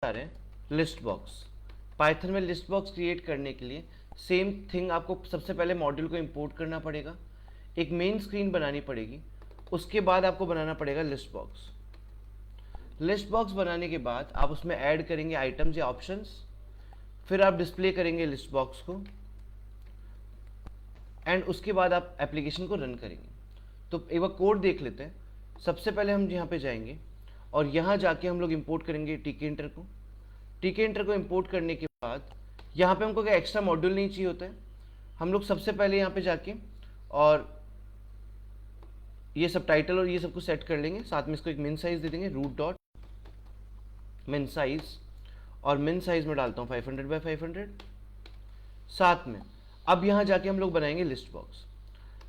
आ रहे हैं list box. Python में लिस्ट बॉक्स क्रिएट करने के लिए सेम थिंग, आपको सबसे पहले मॉड्यूल को इंपोर्ट करना पड़ेगा, एक मेन स्क्रीन बनानी पड़ेगी, उसके बाद आपको बनाना पड़ेगा लिस्ट बॉक्स। लिस्ट बॉक्स बनाने के बाद आप उसमें ऐड करेंगे आइटम्स या ऑप्शंस, फिर आप डिस्प्ले करेंगे लिस्ट बॉक्स को, एंड उसके बाद आप एप्लीकेशन को रन करेंगे। तो एक बार कोड देख लेते हैं। सबसे पहले हम यहाँ पे जाएंगे और यहाँ जाके हम लोग इंपोर्ट करेंगे टीकेंटर को। टीकेंटर को इंपोर्ट करने के बाद यहाँ पे हमको क्या एक्स्ट्रा मॉड्यूल नहीं चाहिए होता है, हम लोग सबसे पहले यहाँ पे जाके और ये सब टाइटल और ये सब कुछ सेट कर लेंगे, साथ में इसको एक मिन साइज दे देंगे, रूट डॉट मिन साइज, और मिन साइज में डालता हूँ 500 बाय 500। साथ में अब यहाँ जाके हम लोग बनाएंगे लिस्ट बॉक्स।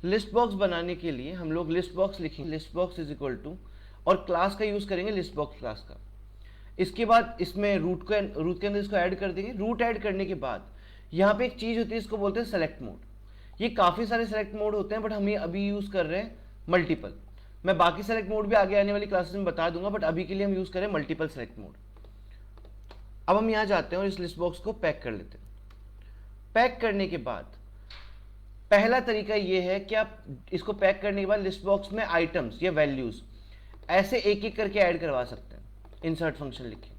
लिस्ट बॉक्स बनाने के लिए हम लोग लिस्ट बॉक्स लिखेंगे, list box is equal to, और क्लास का यूज करेंगे लिस्ट बॉक्स क्लास का। इसके बाद इसमें रूट के अंदर इसको ऐड कर देंगे। रूट ऐड करने के बाद यहाँ पे एक चीज होती है, इसको बोलते हैं सेलेक्ट मोड। ये काफी सारे सेलेक्ट मोड होते हैं, बट हम ये अभी यूज कर रहे हैं मल्टीपल। मैं बाकी सेलेक्ट मोड भी आगे आने वाली क्लासेस में बता दूंगा, बट अभी के लिए हम यूज करें मल्टीपल सेलेक्ट मोड। अब हम यहाँ जाते हैं और इस लिस्ट बॉक्स को पैक कर लेते हैं। पैक करने के बाद पहला तरीका ये है कि आप इसको पैक करने के बाद लिस्ट बॉक्स में आइटम्स या वैल्यूज ऐसे एक एक करके ऐड करवा सकते हैं, इंसर्ट फंक्शन लिखे।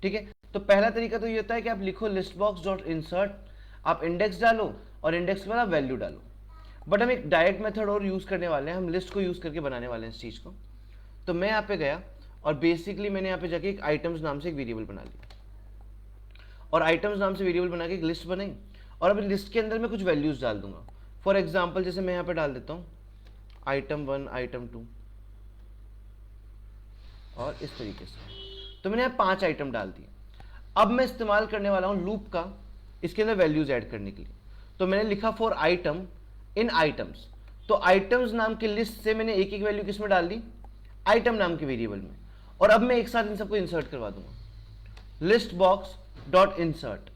ठीक है, तो पहला तरीका तो ये होता है कि आप लिखो लिस्ट बॉक्स डॉट इंसर्ट, आप इंडेक्स डालो और इंडेक्स के बाद आप वैल्यू डालो। बट हम एक डायरेक्ट मेथड और यूज करने वाले हैं, हम लिस्ट को यूज करके बनाने वाले हैं इस चीज को। तो मैं यहाँ पे गया और बेसिकली मैंने यहाँ पे जाके एक आइटम्स नाम से एक वेरिएबल बना लिया, और आइटम्स नाम से वेरिएबल बना के एक लिस्ट बनाई, और अब लिस्ट के अंदर मैं कुछ वैल्यूज डाल दूंगा। फॉर एग्जाम्पल जैसे मैं यहाँ पे डाल देता हूँ आइटम 1 आइटम 2 और इस तरीके से। तो मैंने यहाँ 5 आइटम डाल दिए। अब मैं इस्तेमाल करने वाला हूँ लूप का इसके अंदर वैल्यूज ऐड करने के लिए। तो मैंने लिखा फॉर आइटम इन आइटम्स, तो आइटम्स नाम की लिस्ट से मैंने एक एक वैल्यू किस में डाल दी, आइटम नाम के वेरिएबल में। और अब मैं एक साथ इन सबको इंसर्ट करवा दूंगा, लिस्ट बॉक्स डॉट इंसर्ट।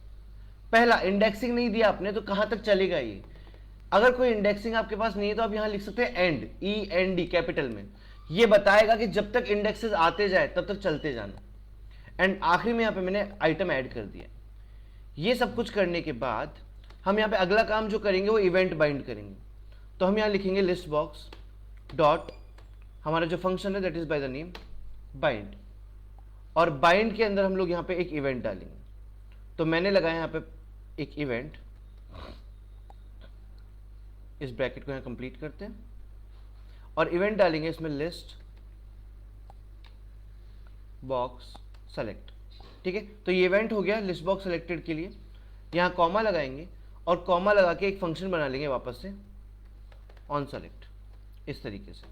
पहला इंडेक्सिंग नहीं दिया आपने तो कहां तक चलेगा ये, अगर कोई इंडेक्सिंग आपके पास नहीं है तो आप यहां लिख सकते हैं एंड, END कैपिटल में। ये बताएगा कि जब तक इंडेक्सेस आते जाए तब तक चलते जाना। एंड आखिरी में यहां पे मैंने आइटम ऐड कर दिया। ये सब कुछ करने के बाद हम यहां पे अगला काम जो करेंगे वो इवेंट बाइंड करेंगे। तो हम यहां लिखेंगे लिस्ट बॉक्स डॉट, हमारा जो फंक्शन है that is by the name bind, और बाइंड के अंदर हम लोग यहां पे एक इवेंट डालेंगे। तो मैंने लगाया यहां पे एक इवेंट, इस ब्रैकेट को यहां कंप्लीट करते हैं और इवेंट डालेंगे इसमें लिस्ट बॉक्स सेलेक्ट। ठीक है, तो ये इवेंट हो गया लिस्ट बॉक्स सेलेक्टेड के लिए। यहां कॉमा लगाएंगे और कॉमा लगा के एक फंक्शन बना लेंगे वापस से ऑन सेलेक्ट, इस तरीके से।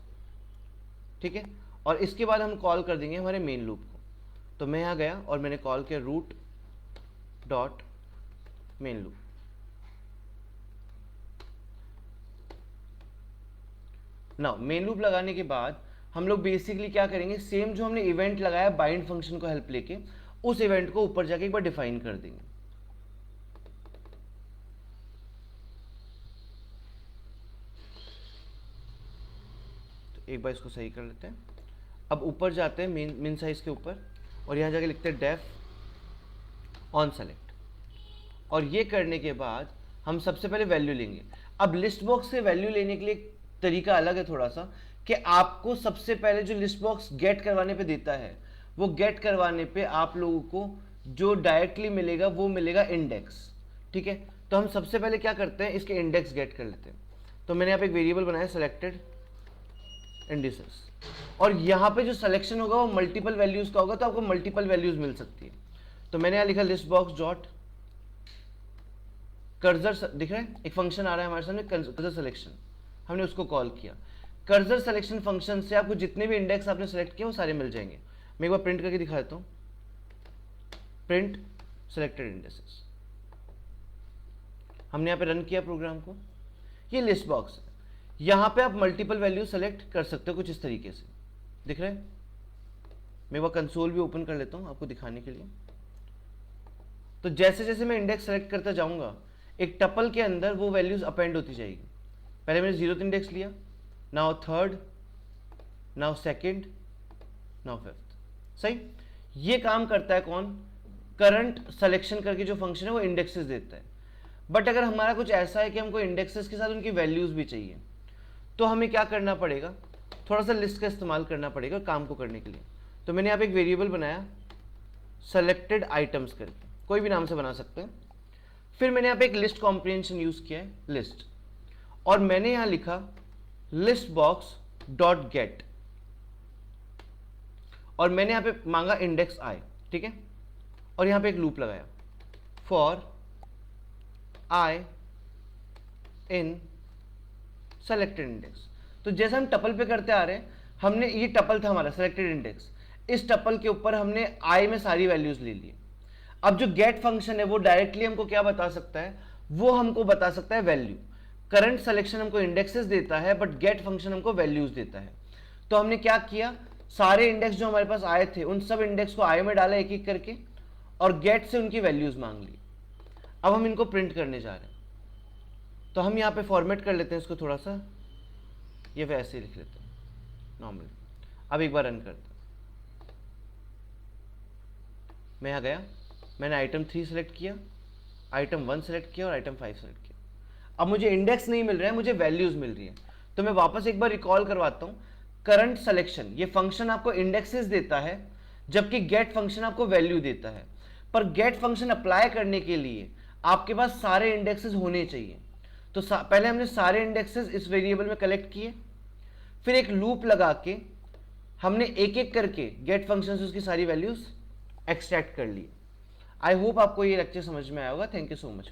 ठीक है, और इसके बाद हम कॉल कर देंगे हमारे मेन लूप को। तो मैं यहां गया और मैंने कॉल किया root dot main loop. Now main loop लगाने के बाद हम लोग बेसिकली क्या करेंगे, सेम जो हमने इवेंट लगाया बाइंड फंक्शन को हेल्प लेके, उस इवेंट को ऊपर जाके एक बार डिफाइन कर देंगे। तो एक बार इसको सही कर लेते हैं। अब ऊपर जाते हैं मिन साइज के ऊपर और यहां जाके लिखते हैं डेफ ऑन सेलेक्ट, और ये करने के बाद हम सबसे पहले वैल्यू लेंगे। अब लिस्ट बॉक्स से वैल्यू लेने के लिए तरीका अलग है थोड़ा सा, कि आपको सबसे पहले जो लिस्ट बॉक्स गेट करवाने पे देता है, वो गेट करवाने पे आप लोगों को जो डायरेक्टली मिलेगा वो मिलेगा इंडेक्स। ठीक है, तो हम सबसे पहले क्या करते हैं, इसके इंडेक्स गेट कर लेते हैं। तो मैंने यहाँ पे एक वेरिएबल बनाया सेलेक्टेड इंडिसेस, और यहाँ पे जो सिलेक्शन होगा वो मल्टीपल वैल्यूज का होगा, तो आपको मल्टीपल वैल्यूज मिल सकती है। तो मैंने यहाँ लिखा लिस्ट बॉक्स डॉट कर्सर, दिख रहा है एक फंक्शन आ रहा है हमारे सामने कर्सर सिलेक्शन, हमने उसको कॉल किया। कर्सर सिलेक्शन फंक्शन से आपको जितने भी इंडेक्स आपने सेलेक्ट किए वो सारे मिल जाएंगे। मैं एक बार प्रिंट करके दिखा देता हूँ, प्रिंट सेलेक्टेड इंडेक्सेस। हमने यहाँ पे रन किया प्रोग्राम को, ये लिस्ट बॉक्स है। यहाँ पे आप मल्टीपल वैल्यू सेलेक्ट कर सकते हो कुछ इस तरीके से, दिख रहा है। मैं एक बार कंसोल भी ओपन कर लेता हूँ आपको दिखाने के लिए। तो जैसे जैसे मैं इंडेक्स सेलेक्ट करता जाऊंगा, एक टपल के अंदर वो वैल्यूज अपेंड होती जाएगी। पहले मैंने 0th इंडेक्स लिया, now 3rd, now 2nd, now 5th। सही, ये काम करता है कौन, करंट सिलेक्शन करके जो फंक्शन है वो इंडेक्सेस देता है। बट अगर हमारा कुछ ऐसा है कि हमको इंडेक्सेस के साथ उनकी वैल्यूज भी चाहिए, तो हमें क्या करना पड़ेगा, थोड़ा सा लिस्ट का इस्तेमाल करना पड़ेगा काम को करने के लिए। तो मैंने यहाँ पे एक वेरिएबल बनाया सेलेक्टेड आइटम्स करके, कोई भी नाम से बना सकते हैं। फिर मैंने यहाँ पे एक लिस्ट कॉम्प्रिहेंशन यूज किया है, लिस्ट, और मैंने यहाँ लिखा लिस्ट बॉक्स डॉट गेट, और मैंने यहाँ पे मांगा इंडेक्स आई, ठीक है, और यहाँ पे एक लूप लगाया for I in selected index. तो जैसे हम टपल पे करते आ रहे हैं, हमने ये टपल था हमारा सेलेक्टेड इंडेक्स, इस टपल के ऊपर हमने आई में सारी वैल्यूज ले ली। अब जो गेट फंक्शन है वो डायरेक्टली हमको क्या बता सकता है, वो हमको बता सकता है वैल्यू। करंट सिलेक्शन हमको इंडेक्सेस देता है, बट गेट फंक्शन हमको वैल्यूज देता है। तो हमने क्या किया, सारे इंडेक्स जो हमारे पास आए थे उन सब इंडेक्स को आई में डाला एक एक करके, और गेट से उनकी वैल्यूज मांग ली। अब हम इनको प्रिंट करने जा रहे हैं, तो हम यहाँ पे फॉर्मेट कर लेते हैं इसको थोड़ा सा, ये वैसे ही लिख लेते हैं नॉर्मल। अब एक बार रन करते हैं, मैं यहाँ गया, मैंने आइटम 3 सेलेक्ट किया, आइटम 1 सेलेक्ट किया और आइटम 5 सेलेक्ट किया। अब मुझे इंडेक्स नहीं मिल रहा है, मुझे वैल्यूज मिल रही है। तो मैं वापस एक बार रिकॉल करवाता हूँ, करंट सिलेक्शन ये फंक्शन आपको इंडेक्सेस देता है, जबकि गेट फंक्शन आपको वैल्यू देता है। पर गेट फंक्शन अप्लाई करने के लिए आपके पास सारे इंडेक्सेस होने चाहिए। तो पहले हमने सारे इंडेक्सेस इस वेरिएबल में कलेक्ट किए, फिर एक लूप लगा के हमने एक एक करके गेट फंक्शन से उसकी सारी वैल्यूज एक्सट्रैक्ट कर ली। आई होप आपको ये लेक्चर समझ में आया होगा। Thank you so much.